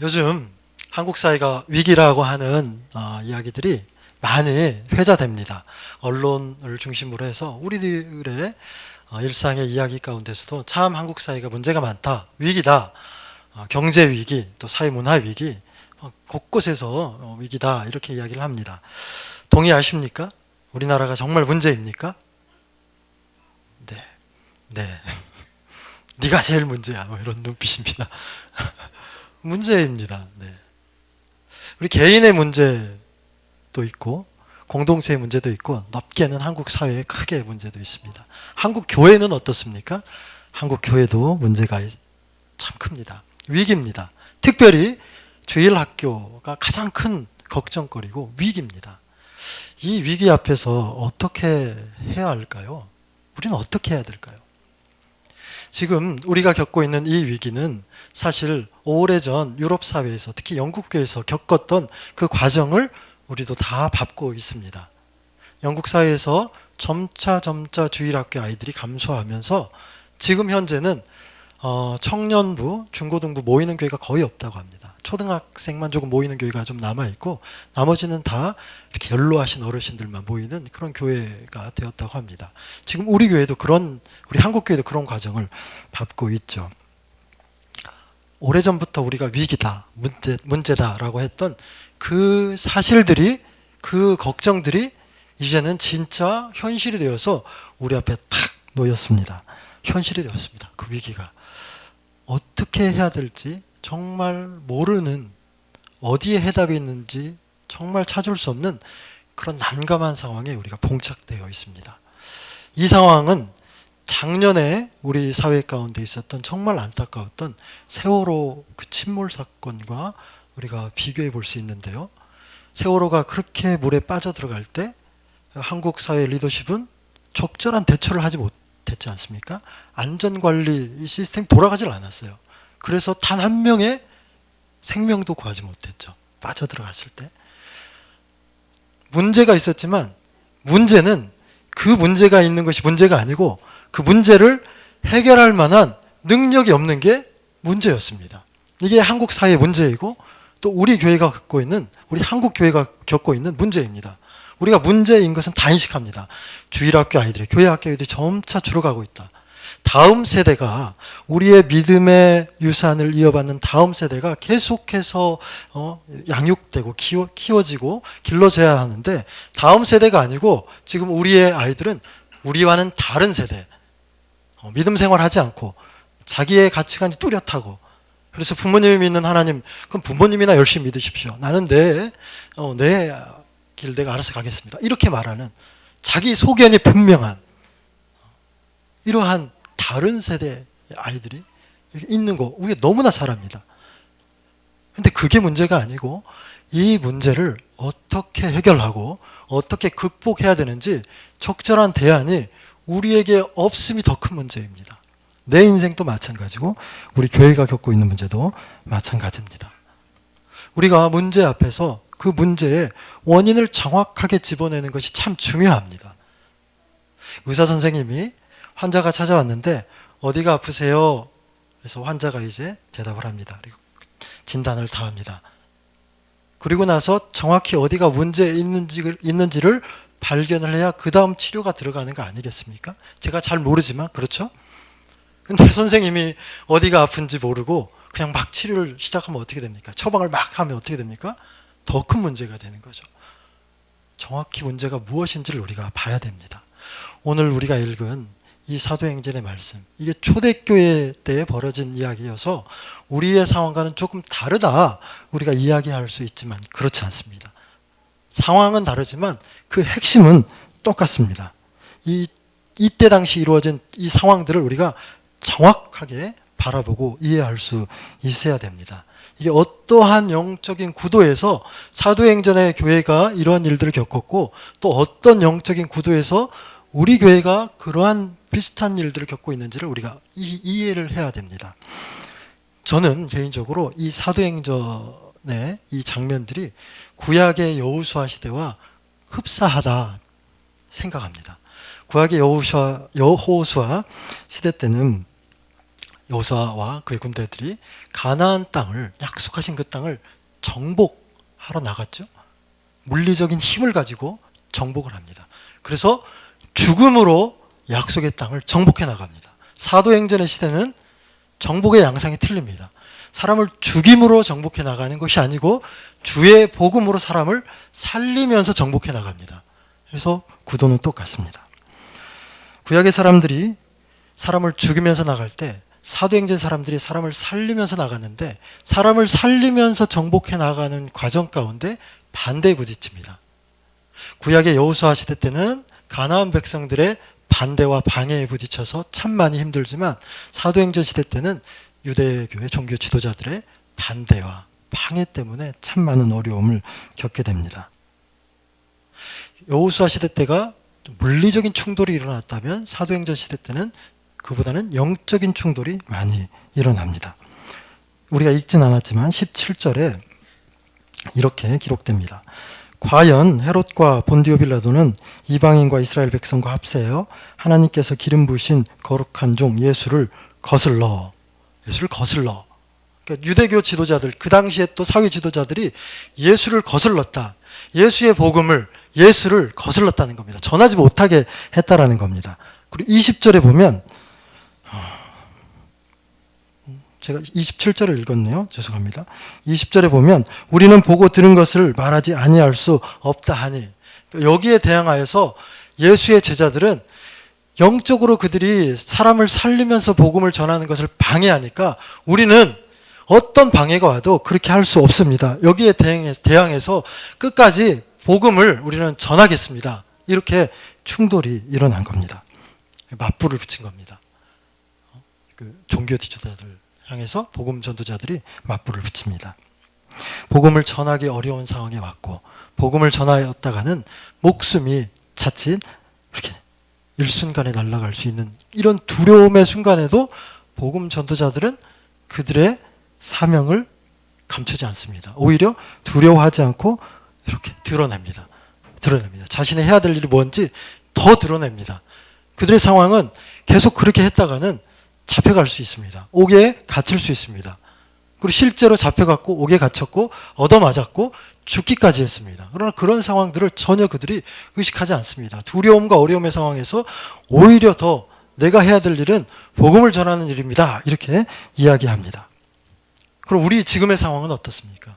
요즘 한국 사회가 위기라고 하는 이야기들이 많이 회자됩니다. 언론을 중심으로 해서 우리들의 일상의 이야기 가운데서도 참 한국 사회가 문제가 많다, 위기다, 경제 위기, 또 사회 문화 위기, 곳곳에서 위기다 이렇게 이야기를 합니다. 동의하십니까? 우리나라가 정말 문제입니까? 네, 네. 네가 제일 문제야. 뭐 이런 눈빛입니다. 문제입니다. 네. 우리 개인의 문제도 있고 공동체의 문제도 있고 넓게는 한국 사회의 크게 문제도 있습니다. 한국 교회는 어떻습니까? 한국 교회도 문제가 참 큽니다. 위기입니다. 특별히 주일 학교가 가장 큰 걱정거리고 위기입니다. 이 위기 앞에서 어떻게 해야 할까요? 우리는 어떻게 해야 될까요? 지금 우리가 겪고 있는 이 위기는 사실 오래전 유럽 사회에서 특히 영국 교회에서 겪었던 그 과정을 우리도 다 밟고 있습니다. 영국 사회에서 점차 주일학교 아이들이 감소하면서 지금 현재는 청년부, 중고등부 모이는 교회가 거의 없다고 합니다. 초등학생만 조금 모이는 교회가 좀 남아있고 나머지는 다 이렇게 연로하신 어르신들만 모이는 그런 교회가 되었다고 합니다. 지금 우리 교회도 우리 한국 교회도 그런 과정을 밟고 있죠. 오래전부터 우리가 위기다, 문제다라고 했던 그 사실들이, 그 걱정들이 이제는 진짜 현실이 되어서 우리 앞에 탁 놓였습니다. 현실이 되었습니다. 그 위기가. 어떻게 해야 될지 정말 모르는, 어디에 해답이 있는지 정말 찾을 수 없는 그런 난감한 상황에 우리가 봉착되어 있습니다. 이 상황은 작년에 우리 사회 가운데 있었던 정말 안타까웠던 세월호 그 침몰 사건과 우리가 비교해 볼 수 있는데요. 세월호가 그렇게 물에 빠져들어갈 때 한국 사회 리더십은 적절한 대처를 하지 못했지 않습니까? 안전관리 시스템이 돌아가질 않았어요. 그래서 단 한 명의 생명도 구하지 못했죠. 빠져들어갔을 때. 문제가 있었지만 문제는 그 문제가 있는 것이 문제가 아니고 그 문제를 해결할 만한 능력이 없는 게 문제였습니다. 이게 한국 사회의 문제이고 또 우리 교회가 겪고 있는, 우리 한국 교회가 겪고 있는 문제입니다. 우리가 문제인 것은 다 인식합니다. 주일학교 아이들이, 교회 학교 아이들이 점차 줄어가고 있다. 다음 세대가, 우리의 믿음의 유산을 이어받는 다음 세대가 계속해서 양육되고 키워지고 길러져야 하는데 다음 세대가 아니고 지금 우리의 아이들은 우리와는 다른 세대, 믿음 생활하지 않고 자기의 가치관이 뚜렷하고, 그래서 부모님이 믿는 하나님, 그럼 부모님이나 열심히 믿으십시오. 나는 내 길 내가 알아서 가겠습니다. 이렇게 말하는, 자기 소견이 분명한 이러한 다른 세대의 아이들이 있는 거 우리가 너무나 잘 압니다. 근데 그게 문제가 아니고 이 문제를 어떻게 해결하고 어떻게 극복해야 되는지 적절한 대안이 우리에게 없음이 더 큰 문제입니다. 내 인생도 마찬가지고 우리 교회가 겪고 있는 문제도 마찬가지입니다. 우리가 문제 앞에서 그 문제의 원인을 정확하게 집어내는 것이 참 중요합니다. 의사 선생님이 환자가 찾아왔는데 어디가 아프세요? 그래서 환자가 이제 대답을 합니다. 그리고 진단을 다 합니다. 그리고 나서 정확히 어디가 문제 있는지를 발견을 해야 그 다음 치료가 들어가는 거 아니겠습니까? 제가 잘 모르지만 그렇죠? 근데 선생님이 어디가 아픈지 모르고 그냥 막 치료를 시작하면 어떻게 됩니까? 처방을 막 하면 어떻게 됩니까? 더 큰 문제가 되는 거죠. 정확히 문제가 무엇인지를 우리가 봐야 됩니다. 오늘 우리가 읽은 이 사도행전의 말씀, 이게 초대교회 때 벌어진 이야기여서 우리의 상황과는 조금 다르다 우리가 이야기할 수 있지만 그렇지 않습니다. 상황은 다르지만 그 핵심은 똑같습니다. 이때 당시 이루어진 이 상황들을 우리가 정확하게 바라보고 이해할 수 있어야 됩니다. 이게 어떠한 영적인 구도에서 사도행전의 교회가 이러한 일들을 겪었고 또 어떤 영적인 구도에서 우리 교회가 그러한 비슷한 일들을 겪고 있는지를 우리가 이해를 해야 됩니다. 저는 개인적으로 이 사도행전의 이 장면들이 구약의 여호수아 시대와 흡사하다 생각합니다. 구약의 여호수아 시대 때는 여호수아와 그의 군대들이 가나안 땅을, 약속하신 그 땅을 정복하러 나갔죠. 물리적인 힘을 가지고 정복을 합니다. 그래서 죽음으로 약속의 땅을 정복해 나갑니다. 사도행전의 시대는 정복의 양상이 틀립니다. 사람을 죽임으로 정복해 나가는 것이 아니고 주의 복음으로 사람을 살리면서 정복해 나갑니다. 그래서 구도는 똑같습니다. 구약의 사람들이 사람을 죽이면서 나갈 때 사도행전 사람들이 사람을 살리면서 나갔는데, 사람을 살리면서 정복해 나가는 과정 가운데 반대에 부딪힙니다. 구약의 여호수아 시대 때는 가나안 백성들의 반대와 방해에 부딪혀서 참 많이 힘들지만, 사도행전 시대 때는 유대교의 종교 지도자들의 반대와 방해 때문에 참 많은 어려움을 겪게 됩니다. 여호수아 시대 때가 물리적인 충돌이 일어났다면 사도행전 시대 때는 그보다는 영적인 충돌이 많이 일어납니다. 우리가 읽진 않았지만 17절에 이렇게 기록됩니다. 과연 헤롯과 본디오 빌라도는 이방인과 이스라엘 백성과 합세하여 하나님께서 기름 부으신 거룩한 종 예수를 거슬러, 그러니까 유대교 지도자들, 그 당시에 또 사회 지도자들이 예수를 거슬렀다. 예수의 복음을, 예수를 거슬렀다는 겁니다. 전하지 못하게 했다라는 겁니다. 그리고 20절에 보면, 제가 27절을 읽었네요. 죄송합니다. 20절에 보면 우리는 보고 들은 것을 말하지 아니할 수 없다 하니, 여기에 대항하여서 예수의 제자들은 영적으로 그들이 사람을 살리면서 복음을 전하는 것을 방해하니까 우리는 어떤 방해가 와도 그렇게 할 수 없습니다. 여기에 대항해서 끝까지 복음을 우리는 전하겠습니다. 이렇게 충돌이 일어난 겁니다. 맞불을 붙인 겁니다. 그 종교 지도자들 향해서 복음 전도자들이 맞불을 붙입니다. 복음을 전하기 어려운 상황에 왔고, 복음을 전하였다가는 목숨이 자칫 이렇게 일순간에 날아갈 수 있는 이런 두려움의 순간에도 복음 전도자들은 그들의 사명을 감추지 않습니다. 오히려 두려워하지 않고 이렇게 드러냅니다. 자신이 해야 될 일이 뭔지 더 드러냅니다. 그들의 상황은 계속 그렇게 했다가는 잡혀갈 수 있습니다. 옥에 갇힐 수 있습니다. 그리고 실제로 잡혀갔고 옥에 갇혔고 얻어맞았고 죽기까지 했습니다. 그러나 그런 상황들을 전혀 그들이 의식하지 않습니다. 두려움과 어려움의 상황에서 오히려 더 내가 해야 될 일은 복음을 전하는 일입니다. 이렇게 이야기합니다. 그럼 우리 지금의 상황은 어떻습니까?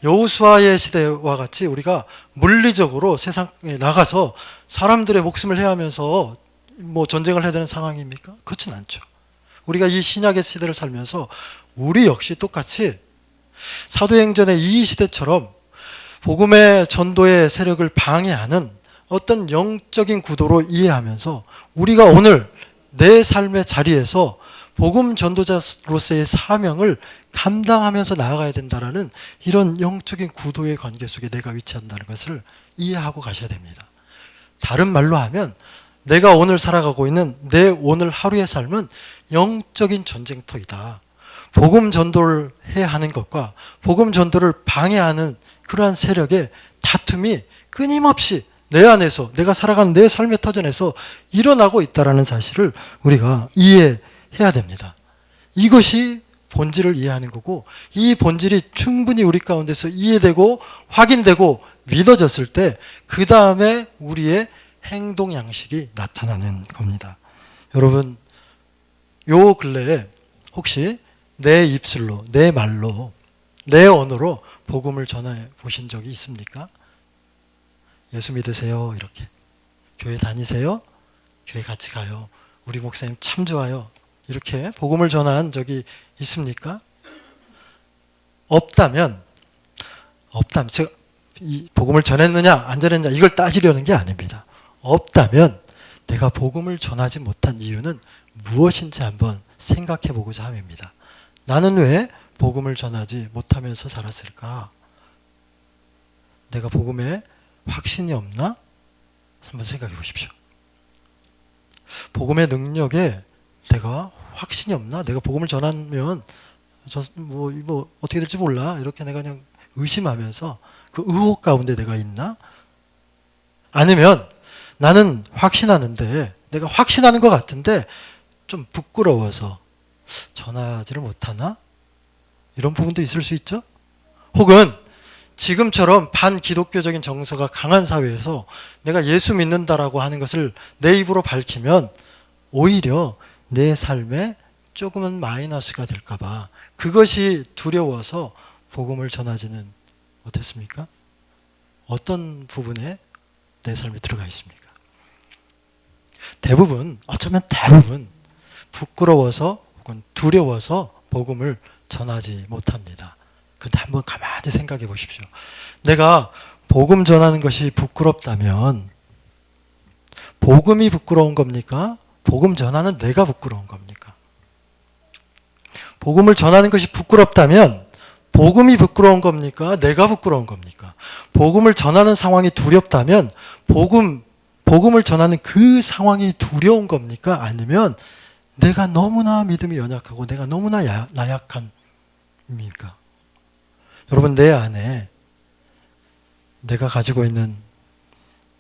여호수아의 시대와 같이 우리가 물리적으로 세상에 나가서 사람들의 목숨을 해하면서 전쟁을 해야 되는 상황입니까? 그렇진 않죠. 우리가 이 신약의 시대를 살면서 우리 역시 똑같이 사도행전의 이 시대처럼 복음의 전도의 세력을 방해하는 어떤 영적인 구도로 이해하면서 우리가 오늘 내 삶의 자리에서 복음 전도자로서의 사명을 감당하면서 나아가야 된다라는 이런 영적인 구도의 관계 속에 내가 위치한다는 것을 이해하고 가셔야 됩니다. 다른 말로 하면 내가 오늘 살아가고 있는 내 오늘 하루의 삶은 영적인 전쟁터이다. 복음 전도를 해야 하는 것과 복음 전도를 방해하는 그러한 세력의 다툼이 끊임없이 내 안에서, 내가 살아가는 내 삶의 터전에서 일어나고 있다는 사실을 우리가 이해해야 됩니다. 이것이 본질을 이해하는 거고, 이 본질이 충분히 우리 가운데서 이해되고 확인되고 믿어졌을 때 그 다음에 우리의 행동 양식이 나타나는 겁니다. 여러분, 요 근래에 혹시 내 입술로, 내 말로, 내 언어로 복음을 전해 보신 적이 있습니까? 예수 믿으세요. 이렇게. 교회 다니세요. 교회 같이 가요. 우리 목사님 참 좋아요. 이렇게 복음을 전한 적이 있습니까? 없다면 제가 이 복음을 전했느냐 안 전했느냐 이걸 따지려는 게 아닙니다. 없다면 내가 복음을 전하지 못한 이유는 무엇인지 한번 생각해 보고자 함입니다. 나는 왜 복음을 전하지 못하면서 살았을까? 내가 복음에 확신이 없나? 한번 생각해 보십시오. 복음의 능력에 내가 확신이 없나? 내가 복음을 전하면 어떻게 될지 몰라. 이렇게 내가 그냥 의심하면서 그 의혹 가운데 내가 있나? 아니면 나는 확신하는데, 내가 확신하는 것 같은데 좀 부끄러워서 전하지를 못하나? 이런 부분도 있을 수 있죠. 혹은 지금처럼 반기독교적인 정서가 강한 사회에서 내가 예수 믿는다라고 하는 것을 내 입으로 밝히면 오히려 내 삶에 조금은 마이너스가 될까봐 그것이 두려워서 복음을 전하지는 못했습니까? 어떤 부분에 내 삶이 들어가 있습니까? 대부분, 어쩌면 대부분 부끄러워서 혹은 두려워서 복음을 전하지 못합니다. 그런데 한번 가만히 생각해 보십시오. 내가 복음 전하는 것이 부끄럽다면 복음이 부끄러운 겁니까? 복음 전하는 내가 부끄러운 겁니까? 복음을 전하는 것이 부끄럽다면 복음이 부끄러운 겁니까? 내가 부끄러운 겁니까? 복음을 전하는 상황이 두렵다면 복음을 전하는 그 상황이 두려운 겁니까? 아니면 내가 너무나 믿음이 연약하고 내가 너무나 나약함입니까? 여러분, 내 안에 내가 가지고 있는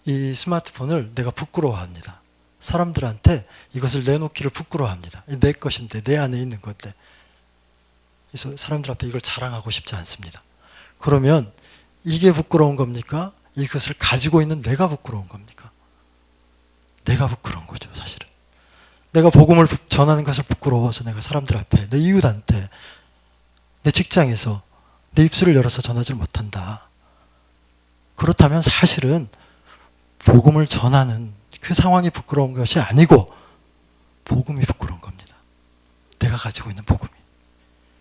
이 스마트폰을 내가 부끄러워합니다. 사람들한테 이것을 내놓기를 부끄러워합니다. 내 것인데, 내 안에 있는 건데. 그래서 사람들 앞에 이걸 자랑하고 싶지 않습니다. 그러면 이게 부끄러운 겁니까? 이것을 가지고 있는 내가 부끄러운 겁니까? 내가 부끄러운 거죠, 사실은. 내가 복음을 전하는 것을 부끄러워서 내가 사람들 앞에, 내 이웃한테, 내 직장에서 내 입술을 열어서 전하지 못한다. 그렇다면 사실은 복음을 전하는 그 상황이 부끄러운 것이 아니고 복음이 부끄러운 겁니다. 내가 가지고 있는 복음이.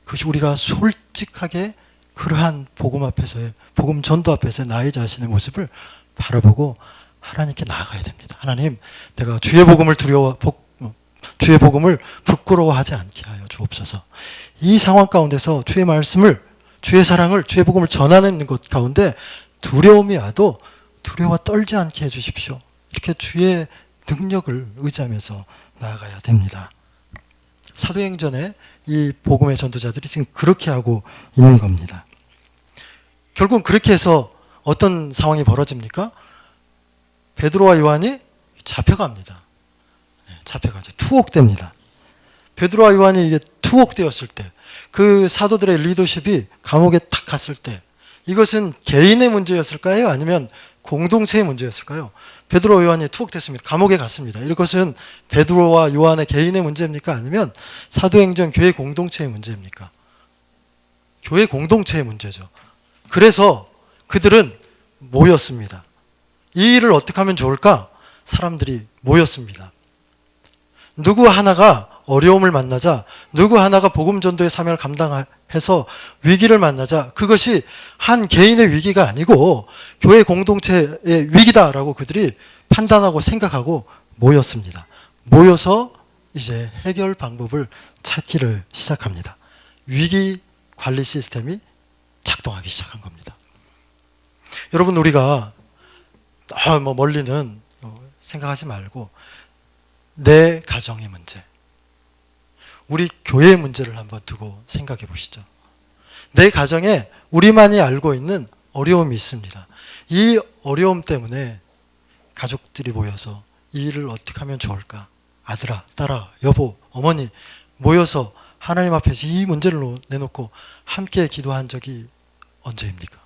그것이 우리가 솔직하게 그러한 복음 앞에서의, 복음 전도 앞에서의 나의 자신의 모습을 바라보고 하나님께 나아가야 됩니다. 하나님, 내가 주의 복음을 주의 복음을 부끄러워하지 않게 하여 주옵소서. 이 상황 가운데서 주의 말씀을, 주의 사랑을, 주의 복음을 전하는 것 가운데 두려움이 와도 두려워 떨지 않게 해주십시오. 이렇게 주의 능력을 의지하면서 나아가야 됩니다. 사도행전에 이 복음의 전도자들이 지금 그렇게 하고 있는 겁니다. 결국 그렇게 해서 어떤 상황이 벌어집니까? 베드로와 요한이 잡혀갑니다. 잡혀가죠. 투옥됩니다. 베드로와 요한이 이게 투옥되었을 때, 그 사도들의 리더십이 감옥에 탁 갔을 때, 이것은 개인의 문제였을까요? 아니면 공동체의 문제였을까요? 베드로와 요한이 투옥됐습니다. 감옥에 갔습니다. 이것은 베드로와 요한의 개인의 문제입니까? 아니면 사도행전 교회 공동체의 문제입니까? 교회 공동체의 문제죠. 그래서 그들은 모였습니다. 이 일을 어떻게 하면 좋을까? 사람들이 모였습니다. 누구 하나가 어려움을 만나자, 누구 하나가 복음 전도의 사명을 감당해서 위기를 만나자, 그것이 한 개인의 위기가 아니고 교회 공동체의 위기다라고 그들이 판단하고 생각하고 모였습니다. 모여서 이제 해결 방법을 찾기를 시작합니다. 위기 관리 시스템이 작동하기 시작한 겁니다. 여러분, 우리가 멀리는 생각하지 말고 내 가정의 문제, 우리 교회의 문제를 한번 두고 생각해 보시죠. 내 가정에 우리만이 알고 있는 어려움이 있습니다. 이 어려움 때문에 가족들이 모여서 이 일을 어떻게 하면 좋을까? 아들아, 딸아, 여보, 어머니 모여서 하나님 앞에서 이 문제를 내놓고 함께 기도한 적이 언제입니까?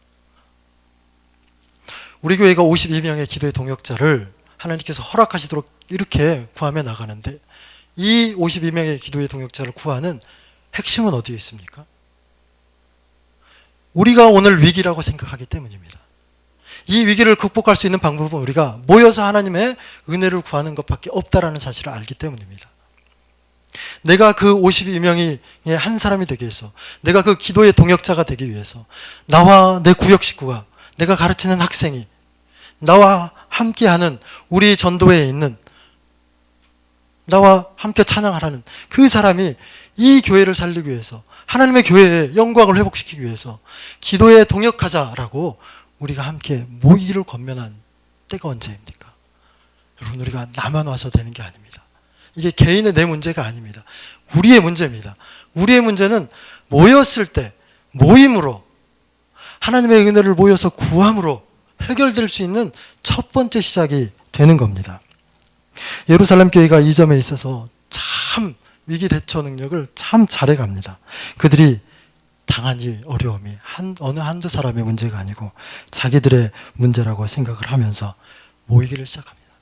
우리 교회가 52명의 기도의 동역자를 하나님께서 허락하시도록 이렇게 구하며 나가는데, 이 52명의 기도의 동역자를 구하는 핵심은 어디에 있습니까? 우리가 오늘 위기라고 생각하기 때문입니다. 이 위기를 극복할 수 있는 방법은 우리가 모여서 하나님의 은혜를 구하는 것밖에 없다라는 사실을 알기 때문입니다. 내가 그 52명이 한 사람이 되기 위해서, 내가 그 기도의 동역자가 되기 위해서, 나와 내 구역 식구가, 내가 가르치는 학생이, 나와 함께하는 우리 전도회에 있는, 나와 함께 찬양하라는 그 사람이 이 교회를 살리기 위해서, 하나님의 교회의 영광을 회복시키기 위해서 기도에 동역하자라고 우리가 함께 모이기를 권면한 때가 언제입니까? 여러분, 우리가 나만 와서 되는 게 아닙니다. 이게 개인의 내 문제가 아닙니다. 우리의 문제입니다. 우리의 문제는 모였을 때, 모임으로, 하나님의 은혜를 모여서 구함으로 해결될 수 있는 첫 번째 시작이 되는 겁니다. 예루살렘 교회가 이 점에 있어서 참 위기 대처 능력을 참 잘해갑니다. 그들이 당한 이 어려움이 어느 한두 사람의 문제가 아니고 자기들의 문제라고 생각을 하면서 모이기를 시작합니다.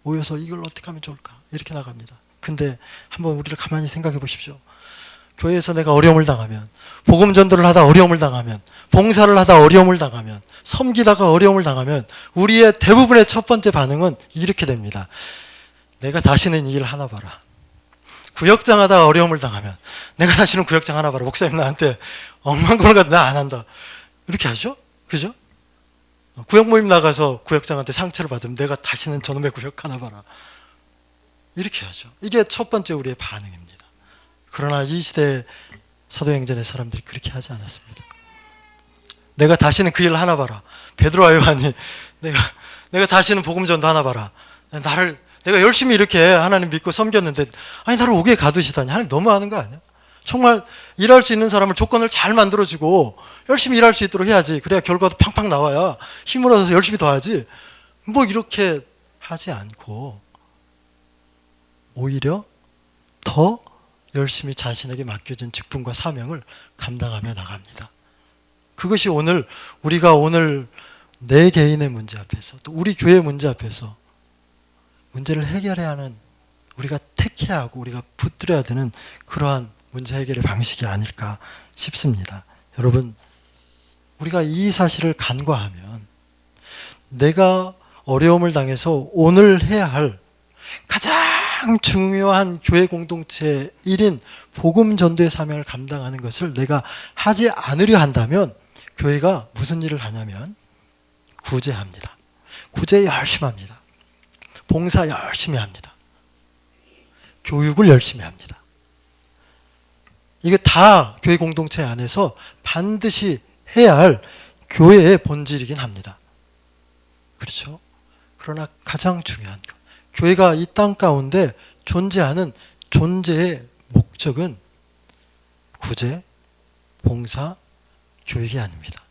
모여서 이걸 어떻게 하면 좋을까? 이렇게 나갑니다. 근데 한번 우리를 가만히 생각해 보십시오. 교회에서 내가 어려움을 당하면, 복음 전도를 하다 어려움을 당하면, 봉사를 하다 어려움을 당하면, 섬기다가 어려움을 당하면 우리의 대부분의 첫 번째 반응은 이렇게 됩니다. 내가 다시는 이 일 하나 봐라. 구역장 하다가 어려움을 당하면 내가 다시는 구역장 하나 봐라. 목사님 나한테 엉망골가 나 안 한다. 이렇게 하죠? 그죠? 구역 모임 나가서 구역장한테 상처를 받으면 내가 다시는 저놈의 구역 하나 봐라. 이렇게 하죠. 이게 첫 번째 우리의 반응입니다. 그러나 이 시대 사도행전의 사람들이 그렇게 하지 않았습니다. 내가 다시는 그 일 하나 봐라. 베드로와 요한이 내가 다시는 복음 전도 하나 봐라. 내가 열심히 이렇게 하나님 믿고 섬겼는데 아니 나를 오게 가두시다니. 하나님 너무하는 거 아니야? 정말 일할 수 있는 사람을 조건을 잘 만들어주고 열심히 일할 수 있도록 해야지. 그래야 결과도 팡팡 나와야 힘을 얻어서 열심히 더 하지. 뭐 이렇게 하지 않고 오히려 더 열심히 자신에게 맡겨진 직분과 사명을 감당하며 나갑니다. 그것이 우리가 오늘 내 개인의 문제 앞에서 또 우리 교회의 문제 앞에서 문제를 해결해야 하는, 우리가 택해야 하고 우리가 붙들어야 되는 그러한 문제 해결의 방식이 아닐까 싶습니다. 여러분, 우리가 이 사실을 간과하면 내가 어려움을 당해서 오늘 해야 할 가장 중요한 교회 공동체의 일인 복음 전도의 사명을 감당하는 것을 내가 하지 않으려 한다면 교회가 무슨 일을 하냐면 구제합니다. 구제 열심히 합니다. 봉사 열심히 합니다. 교육을 열심히 합니다. 이게 다 교회 공동체 안에서 반드시 해야 할 교회의 본질이긴 합니다. 그렇죠? 그러나 가장 중요한 것, 교회가 이 땅 가운데 존재하는 존재의 목적은 구제, 봉사, 교육이 아닙니다.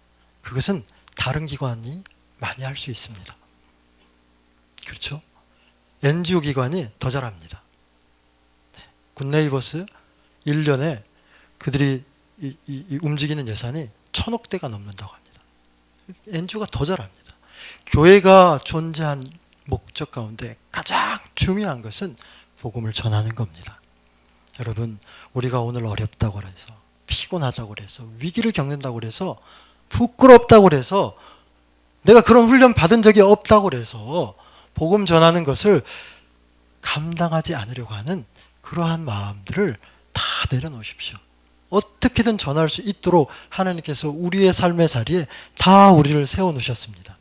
그것은 다른 기관이 많이 할 수 있습니다. 그렇죠? NGO 기관이 더 잘합니다. 굿네이버스 1년에 그들이 움직이는 예산이 1,000억대가 넘는다고 합니다. NGO가 더 잘합니다. 교회가 존재한 목적 가운데 가장 중요한 것은 복음을 전하는 겁니다. 여러분, 우리가 오늘 어렵다고 해서, 피곤하다고 해서, 위기를 겪는다고 해서, 부끄럽다고 해서, 내가 그런 훈련 받은 적이 없다고 해서 복음 전하는 것을 감당하지 않으려고 하는 그러한 마음들을 다 내려놓으십시오. 어떻게든 전할 수 있도록 하나님께서 우리의 삶의 자리에 다 우리를 세워놓으셨습니다.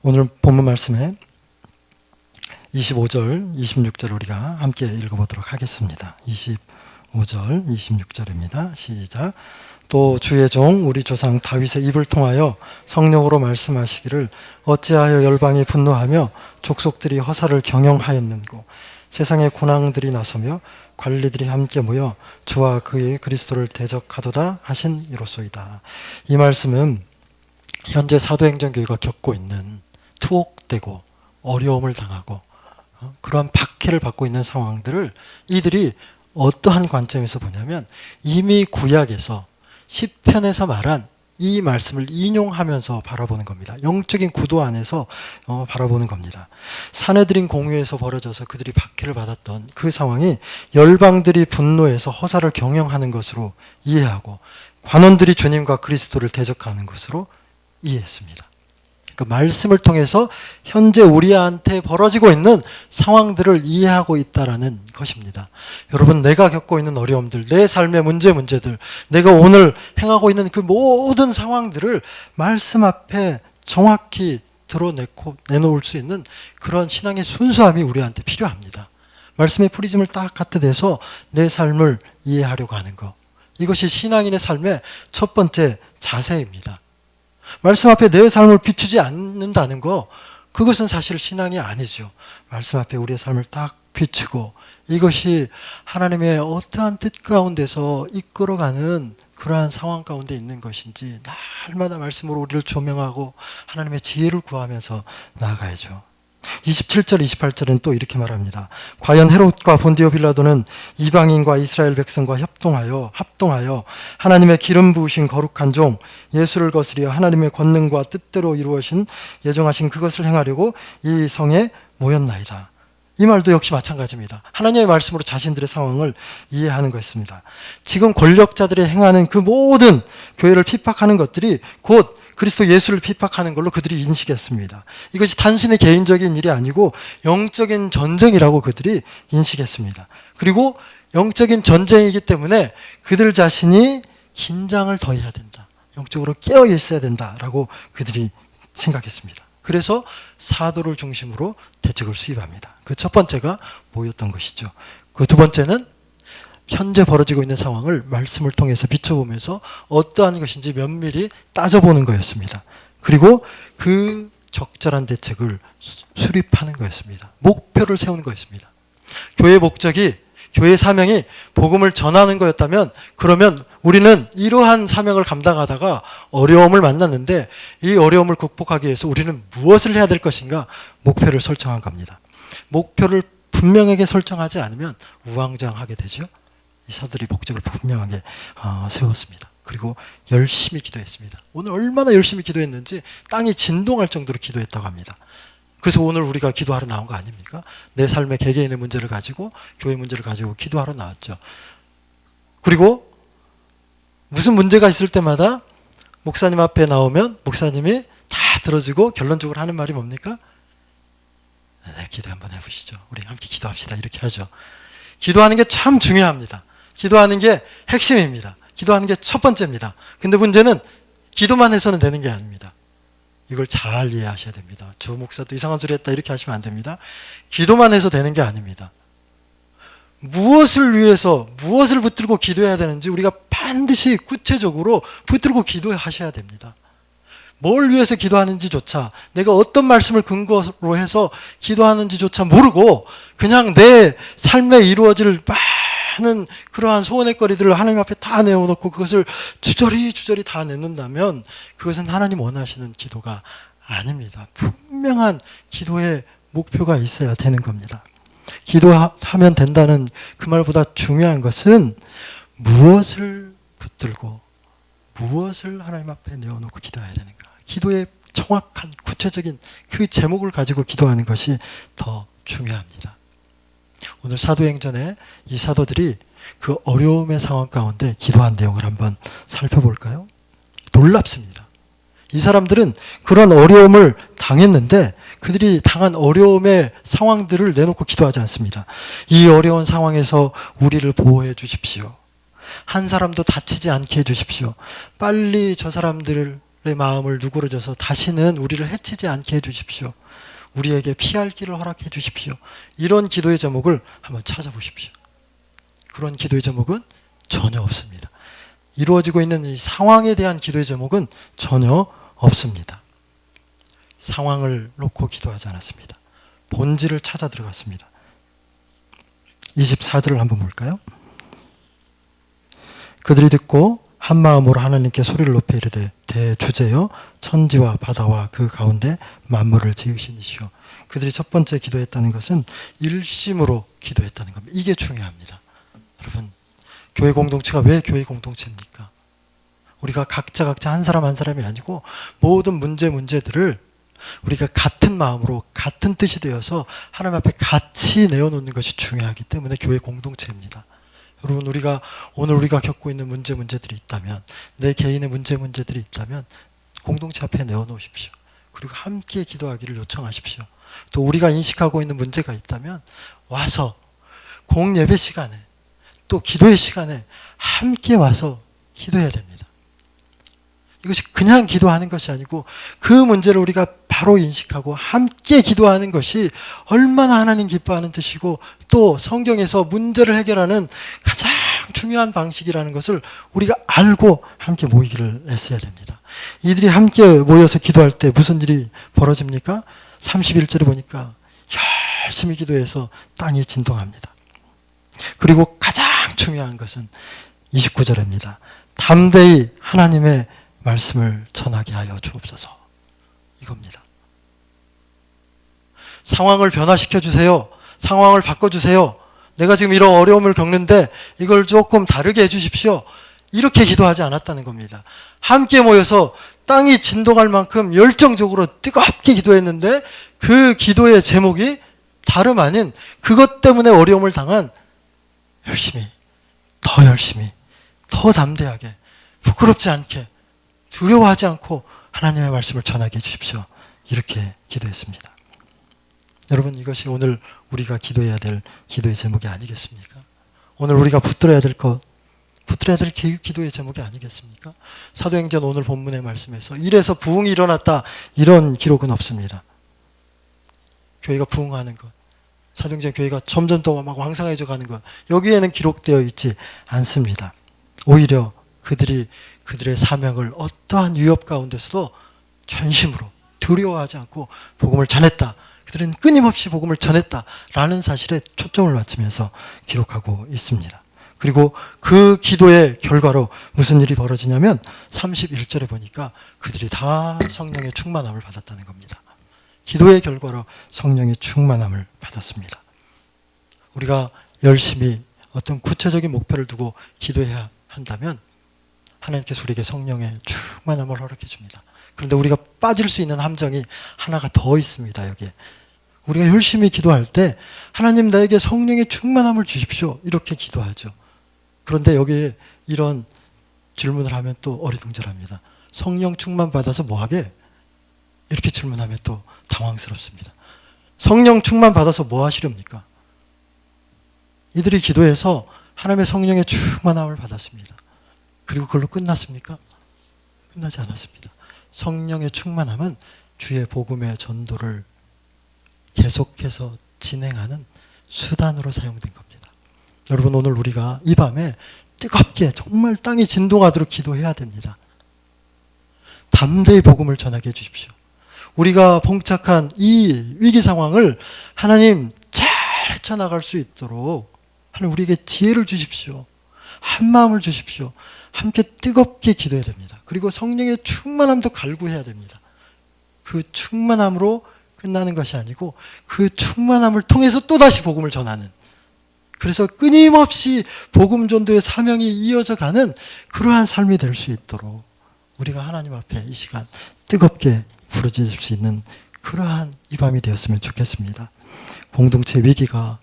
오늘 본문 말씀에 25절, 26절 우리가 함께 읽어보도록 하겠습니다. 25절, 26절입니다. 시작. 또 주의 종 우리 조상 다윗의 입을 통하여 성령으로 말씀하시기를 어찌하여 열방이 분노하며 족속들이 허사를 경영하였는고 세상의 군왕들이 나서며 관리들이 함께 모여 주와 그의 그리스도를 대적하도다 하신 이로소이다. 이 말씀은 현재 사도행전 교회가 겪고 있는 투옥되고 어려움을 당하고 그러한 박해를 받고 있는 상황들을 이들이 어떠한 관점에서 보냐면 이미 구약에서 시편에서 말한 이 말씀을 인용하면서 바라보는 겁니다. 영적인 구도 안에서 바라보는 겁니다. 사내들인 공유에서 벌어져서 그들이 박해를 받았던 그 상황이 열방들이 분노해서 허사를 경영하는 것으로 이해하고 관원들이 주님과 그리스도를 대적하는 것으로 이해했습니다. 그 말씀을 통해서 현재 우리한테 벌어지고 있는 상황들을 이해하고 있다라는 것입니다. 여러분, 내가 겪고 있는 어려움들, 내 삶의 문제들, 내가 오늘 행하고 있는 그 모든 상황들을 말씀 앞에 정확히 내놓을 수 있는 그런 신앙의 순수함이 우리한테 필요합니다. 말씀의 프리즘을 딱 갖다 대서 내 삶을 이해하려고 하는 것, 이것이 신앙인의 삶의 첫 번째 자세입니다. 말씀 앞에 내 삶을 비추지 않는다는 거, 그것은 사실 신앙이 아니죠. 말씀 앞에 우리의 삶을 딱 비추고 이것이 하나님의 어떠한 뜻 가운데서 이끌어가는 그러한 상황 가운데 있는 것인지 날마다 말씀으로 우리를 조명하고 하나님의 지혜를 구하면서 나아가야죠. 27절, 28절은 또 이렇게 말합니다. 과연 헤롯과 본디오 빌라도는 이방인과 이스라엘 백성과 합동하여 하나님의 기름 부으신 거룩한 종 예수를 거스려 하나님의 권능과 뜻대로 이루어진 예정하신 그것을 행하려고 이 성에 모였나이다. 이 말도 역시 마찬가지입니다. 하나님의 말씀으로 자신들의 상황을 이해하는 것입니다. 지금 권력자들이 행하는 그 모든 교회를 핍박하는 것들이 곧 그리스도 예수를 핍박하는 걸로 그들이 인식했습니다. 이것이 단순히 개인적인 일이 아니고 영적인 전쟁이라고 그들이 인식했습니다. 그리고 영적인 전쟁이기 때문에 그들 자신이 긴장을 더 해야 된다. 영적으로 깨어 있어야 된다라고 그들이 생각했습니다. 그래서 사도를 중심으로 대책을 수립합니다. 그 첫 번째가 모였던 것이죠. 그 두 번째는 현재 벌어지고 있는 상황을 말씀을 통해서 비춰보면서 어떠한 것인지 면밀히 따져보는 거였습니다. 그리고 그 적절한 대책을 수립하는 거였습니다. 목표를 세우는 거였습니다. 교회의 목적이, 교회의 사명이 복음을 전하는 거였다면 그러면 우리는 이러한 사명을 감당하다가 어려움을 만났는데 이 어려움을 극복하기 위해서 우리는 무엇을 해야 될 것인가 목표를 설정한 겁니다. 목표를 분명하게 설정하지 않으면 우왕좌왕하게 되죠. 이 사도들이 목적을 분명하게 세웠습니다. 그리고 열심히 기도했습니다. 오늘 얼마나 열심히 기도했는지 땅이 진동할 정도로 기도했다고 합니다. 그래서 오늘 우리가 기도하러 나온 거 아닙니까? 내 삶의 개개인의 문제를 가지고 교회 문제를 가지고 기도하러 나왔죠. 그리고 무슨 문제가 있을 때마다 목사님 앞에 나오면 목사님이 다 들어주고 결론적으로 하는 말이 뭡니까? 네, 기도 한번 해보시죠. 우리 함께 기도합시다. 이렇게 하죠. 기도하는 게 참 중요합니다. 기도하는 게 핵심입니다. 기도하는 게 첫 번째입니다. 근데 문제는 기도만 해서는 되는 게 아닙니다. 이걸 잘 이해하셔야 됩니다. 저 목사도 이상한 소리 했다 이렇게 하시면 안 됩니다. 기도만 해서 되는 게 아닙니다. 무엇을 위해서 무엇을 붙들고 기도해야 되는지 우리가 반드시 구체적으로 붙들고 기도하셔야 됩니다. 뭘 위해서 기도하는지조차, 내가 어떤 말씀을 근거로 해서 기도하는지조차 모르고 그냥 내 삶에 이루어질 많은 그러한 소원의 거리들을 하나님 앞에 다 내어놓고 그것을 주저리 다 내놓는다면 그것은 하나님 원하시는 기도가 아닙니다. 분명한 기도의 목표가 있어야 되는 겁니다. 기도하면 된다는 그 말보다 중요한 것은 무엇을 붙들고 무엇을 하나님 앞에 내어놓고 기도해야 되는가. 기도의 정확한 구체적인 그 제목을 가지고 기도하는 것이 더 중요합니다. 오늘 사도행전에 이 사도들이 그 어려움의 상황 가운데 기도한 내용을 한번 살펴볼까요? 놀랍습니다. 이 사람들은 그런 어려움을 당했는데 그들이 당한 어려움의 상황들을 내놓고 기도하지 않습니다. 이 어려운 상황에서 우리를 보호해 주십시오. 한 사람도 다치지 않게 해 주십시오. 빨리 저 사람들의 마음을 누그러져서 다시는 우리를 해치지 않게 해 주십시오. 우리에게 피할 길을 허락해 주십시오. 이런 기도의 제목을 한번 찾아보십시오. 그런 기도의 제목은 전혀 없습니다. 이루어지고 있는 이 상황에 대한 기도의 제목은 전혀 없습니다. 상황을 놓고 기도하지 않았습니다. 본질을 찾아 들어갔습니다. 24절을 한번 볼까요? 그들이 듣고 한 마음으로 하나님께 소리를 높여 이르되 대주제여 천지와 바다와 그 가운데 만물을 지으신 이시오. 그들이 첫 번째 기도했다는 것은 일심으로 기도했다는 겁니다. 이게 중요합니다. 여러분, 교회 공동체가 왜 교회 공동체입니까? 우리가 각자 한 사람 한 사람이 아니고 모든 문제들을 우리가 같은 마음으로 같은 뜻이 되어서 하나님 앞에 같이 내어놓는 것이 중요하기 때문에 교회 공동체입니다. 여러분, 오늘 우리가 겪고 있는 문제들이 있다면, 내 개인의 문제들이 있다면 공동체 앞에 내어놓으십시오. 그리고 함께 기도하기를 요청하십시오. 또 우리가 인식하고 있는 문제가 있다면 와서 공예배 시간에 또 기도의 시간에 함께 와서 기도해야 됩니다. 이것이 그냥 기도하는 것이 아니고 그 문제를 우리가 바로 인식하고 함께 기도하는 것이 얼마나 하나님 기뻐하는 뜻이고 또 성경에서 문제를 해결하는 가장 중요한 방식이라는 것을 우리가 알고 함께 모이기를 애써야 됩니다. 이들이 함께 모여서 기도할 때 무슨 일이 벌어집니까? 31절에 보니까 열심히 기도해서 땅이 진동합니다. 그리고 가장 중요한 것은 29절입니다. 담대히 하나님의 말씀을 전하게 하여 주옵소서. 이겁니다. 상황을 변화시켜 주세요. 상황을 바꿔주세요. 내가 지금 이런 어려움을 겪는데 이걸 조금 다르게 해주십시오. 이렇게 기도하지 않았다는 겁니다. 함께 모여서 땅이 진동할 만큼 열정적으로 뜨겁게 기도했는데 그 기도의 제목이 다름 아닌 그것 때문에 어려움을 당한 열심히, 더 담대하게, 부끄럽지 않게, 두려워하지 않고 하나님의 말씀을 전하게 해주십시오. 이렇게 기도했습니다. 여러분, 이것이 오늘 우리가 기도해야 될 기도의 제목이 아니겠습니까? 오늘 우리가 붙들어야 될 기도의 제목이 아니겠습니까? 사도행전 오늘 본문의 말씀에서 이래서 부흥이 일어났다, 이런 기록은 없습니다. 교회가 부흥하는 것, 사도행전 교회가 점점 더 막 왕성해져 가는 것, 여기에는 기록되어 있지 않습니다. 오히려 그들의 사명을 어떠한 위협 가운데서도 전심으로 두려워하지 않고 복음을 전했다. 그들은 끊임없이 복음을 전했다라는 사실에 초점을 맞추면서 기록하고 있습니다. 그리고 그 기도의 결과로 무슨 일이 벌어지냐면 31절에 보니까 그들이 다 성령의 충만함을 받았다는 겁니다. 기도의 결과로 성령의 충만함을 받았습니다. 우리가 열심히 어떤 구체적인 목표를 두고 기도해야 한다면 하나님께서 우리에게 성령의 충만함을 허락해 줍니다. 그런데 우리가 빠질 수 있는 함정이 하나가 더 있습니다. 여기에 우리가 열심히 기도할 때 하나님 나에게 성령의 충만함을 주십시오, 이렇게 기도하죠. 그런데 여기에 이런 질문을 하면 또 어리둥절합니다. 성령 충만 받아서 뭐하게? 이렇게 질문하면 또 당황스럽습니다. 성령 충만 받아서 뭐 하시렵니까? 이들이 기도해서 하나님의 성령의 충만함을 받았습니다. 그리고 그걸로 끝났습니까? 끝나지 않았습니다. 성령의 충만함은 주의 복음의 전도를 계속해서 진행하는 수단으로 사용된 겁니다. 여러분, 오늘 우리가 이 밤에 뜨겁게 정말 땅이 진동하도록 기도해야 됩니다. 담대히 복음을 전하게 해주십시오. 우리가 봉착한 이 위기 상황을 하나님 잘 헤쳐나갈 수 있도록 하나님 우리에게 지혜를 주십시오. 한마음을 주십시오. 함께 뜨겁게 기도해야 됩니다. 그리고 성령의 충만함도 갈구해야 됩니다. 그 충만함으로 끝나는 것이 아니고 그 충만함을 통해서 또다시 복음을 전하는, 그래서 끊임없이 복음 전도의 사명이 이어져 가는 그러한 삶이 될 수 있도록 우리가 하나님 앞에 이 시간 뜨겁게 부르짖을 수 있는 그러한 이 밤이 되었으면 좋겠습니다. 공동체 위기가,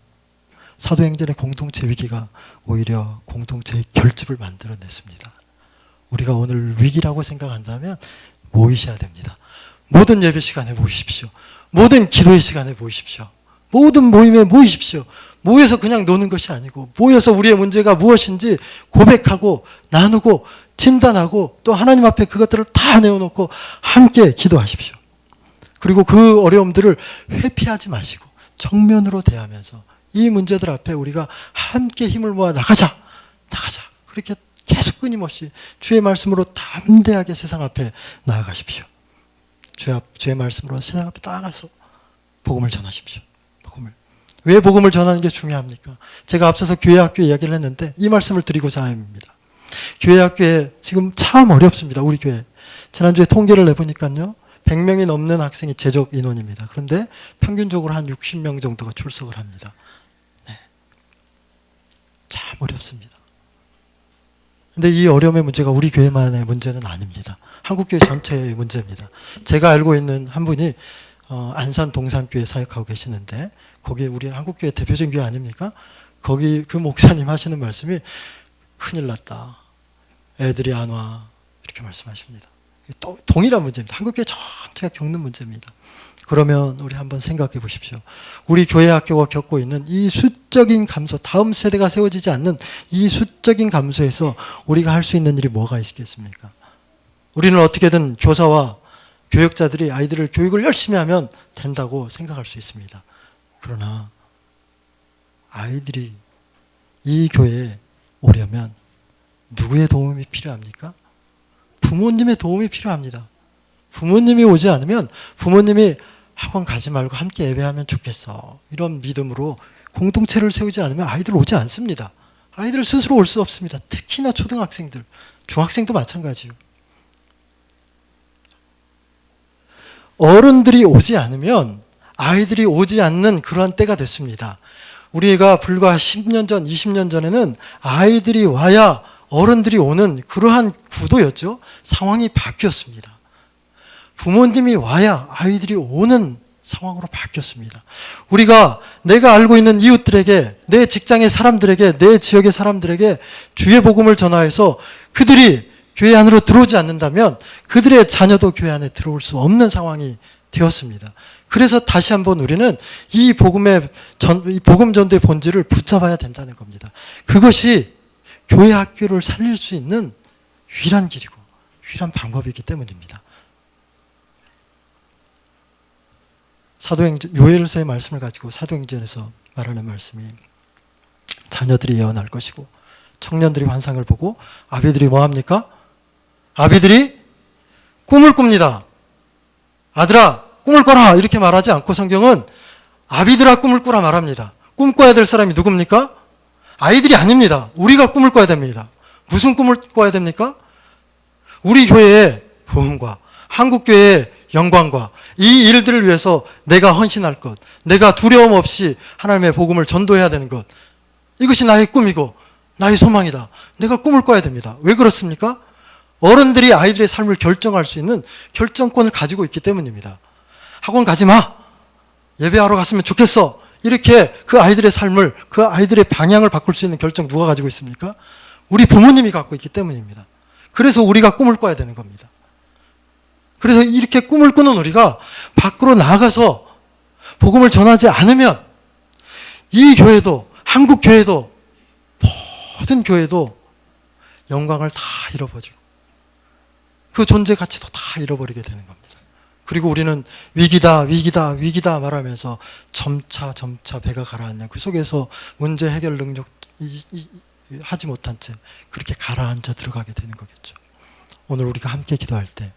사도행전의 공동체 위기가 오히려 공동체의 결집을 만들어냈습니다. 우리가 오늘 위기라고 생각한다면 모이셔야 됩니다. 모든 예배 시간에 모이십시오. 모든 기도의 시간에 모이십시오. 모든 모임에 모이십시오. 모여서 그냥 노는 것이 아니고 모여서 우리의 문제가 무엇인지 고백하고 나누고 진단하고 또 하나님 앞에 그것들을 다 내어놓고 함께 기도하십시오. 그리고 그 어려움들을 회피하지 마시고 정면으로 대하면서 이 문제들 앞에 우리가 함께 힘을 모아 나가자. 그렇게 계속 끊임없이 주의 말씀으로 담대하게 세상 앞에 나아가십시오. 주의 말씀으로 세상 앞에 나아가서 복음을 전하십시오. 왜 복음을 전하는 게 중요합니까? 제가 앞서서 교회학교 이야기를 했는데 이 말씀을 드리고자 합니다. 교회학교에 지금 참 어렵습니다. 우리 교회. 지난주에 통계를 내보니까요, 100명이 넘는 학생이 재적 인원입니다. 그런데 평균적으로 한 60명 정도가 출석을 합니다. 네. 참 어렵습니다. 근데 이 어려움의 문제가 우리 교회만의 문제는 아닙니다. 한국교회 전체의 문제입니다. 제가 알고 있는 한 분이 안산 동산교회 사역하고 계시는데 거기 우리 한국교회 대표적인 교회 아닙니까? 거기 그 목사님 하시는 말씀이 큰일 났다. 애들이 안 와. 이렇게 말씀하십니다. 또 동일한 문제입니다. 한국교회 전체가 겪는 문제입니다. 그러면 우리 한번 생각해 보십시오. 우리 교회 학교가 겪고 있는 이 수적인 감소, 다음 세대가 세워지지 않는 이 수적인 감소에서 우리가 할 수 있는 일이 뭐가 있겠습니까? 우리는 어떻게든 교사와 교육자들이 아이들을 교육을 열심히 하면 된다고 생각할 수 있습니다. 그러나 아이들이 이 교회에 오려면 누구의 도움이 필요합니까? 부모님의 도움이 필요합니다. 부모님이 오지 않으면 부모님이 학원 가지 말고 함께 예배하면 좋겠어, 이런 믿음으로 공동체를 세우지 않으면 아이들 오지 않습니다. 아이들 스스로 올 수 없습니다. 특히나 초등학생들, 중학생도 마찬가지요. 어른들이 오지 않으면 아이들이 오지 않는 그러한 때가 됐습니다. 우리가 불과 10년 전, 20년 전에는 아이들이 와야 어른들이 오는 그러한 구도였죠. 상황이 바뀌었습니다. 부모님이 와야 아이들이 오는 상황으로 바뀌었습니다. 우리가 내가 알고 있는 이웃들에게, 내 직장의 사람들에게, 내 지역의 사람들에게 주의 복음을 전하여서 그들이 교회 안으로 들어오지 않는다면 그들의 자녀도 교회 안에 들어올 수 없는 상황이 되었습니다. 그래서 다시 한번 우리는 이 복음 전도의 본질을 붙잡아야 된다는 겁니다. 그것이 교회 학교를 살릴 수 있는 유일한 길이고 유일한 방법이기 때문입니다. 요엘서의 말씀을 가지고 사도행전에서 말하는 말씀이 자녀들이 예언할 것이고 청년들이 환상을 보고 아비들이 뭐합니까? 아비들이 꿈을 꿉니다. 아들아 꿈을 꿔라 이렇게 말하지 않고 성경은 아비들아 꿈을 꾸라 말합니다. 꿈 꿔야 될 사람이 누굽니까? 아이들이 아닙니다. 우리가 꿈을 꿔야 됩니다. 무슨 꿈을 꿔야 됩니까? 우리 교회의 부흥과 한국교회의 영광과 이 일들을 위해서 내가 헌신할 것, 내가 두려움 없이 하나님의 복음을 전도해야 되는 것, 이것이 나의 꿈이고 나의 소망이다. 내가 꿈을 꿔야 됩니다. 왜 그렇습니까? 어른들이 아이들의 삶을 결정할 수 있는 결정권을 가지고 있기 때문입니다. 학원 가지 마. 예배하러 갔으면 좋겠어. 이렇게 그 아이들의 삶을, 그 아이들의 방향을 바꿀 수 있는 결정 누가 가지고 있습니까? 우리 부모님이 갖고 있기 때문입니다. 그래서 우리가 꿈을 꿔야 되는 겁니다. 그래서 이렇게 꿈을 꾸는 우리가 밖으로 나가서 복음을 전하지 않으면 이 교회도, 한국 교회도, 모든 교회도 영광을 다 잃어버리고 그 존재 가치도 다 잃어버리게 되는 겁니다. 그리고 우리는 위기다, 위기다, 위기다 말하면서 점차 배가 가라앉는 그 속에서 문제 해결 능력 하지 못한 채 그렇게 가라앉아 들어가게 되는 거겠죠. 오늘 우리가 함께 기도할 때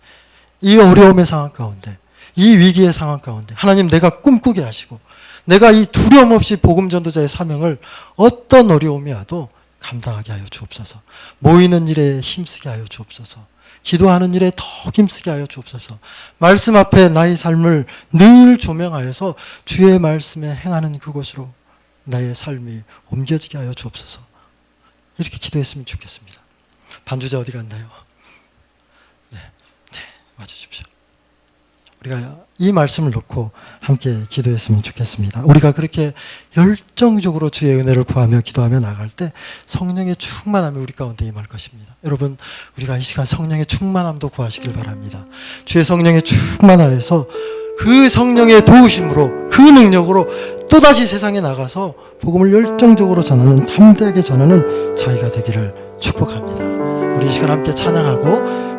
이 어려움의 상황 가운데, 이 위기의 상황 가운데 하나님 내가 꿈꾸게 하시고 내가 이 두려움 없이 복음 전도자의 사명을 어떤 어려움이 와도 감당하게 하여 주옵소서. 모이는 일에 힘쓰게 하여 주옵소서. 기도하는 일에 더 힘쓰게 하여 주옵소서. 말씀 앞에 나의 삶을 늘 조명하여서 주의 말씀에 행하는 그곳으로 나의 삶이 옮겨지게 하여 주옵소서. 이렇게 기도했으면 좋겠습니다. 반주자 어디 갔나요? 네, 와주십시오. 우리가 이 말씀을 놓고 함께 기도했으면 좋겠습니다. 우리가 그렇게 열정적으로 주의 은혜를 구하며 기도하며 나갈 때 성령의 충만함이 우리 가운데 임할 것입니다. 여러분, 우리가 이 시간 성령의 충만함도 구하시길 바랍니다. 주의 성령의 충만하여서 그 성령의 도우심으로, 그 능력으로 또다시 세상에 나가서 복음을 열정적으로 전하는, 담대하게 전하는 저희가 되기를 축복합니다. 우리 이 시간 함께 찬양하고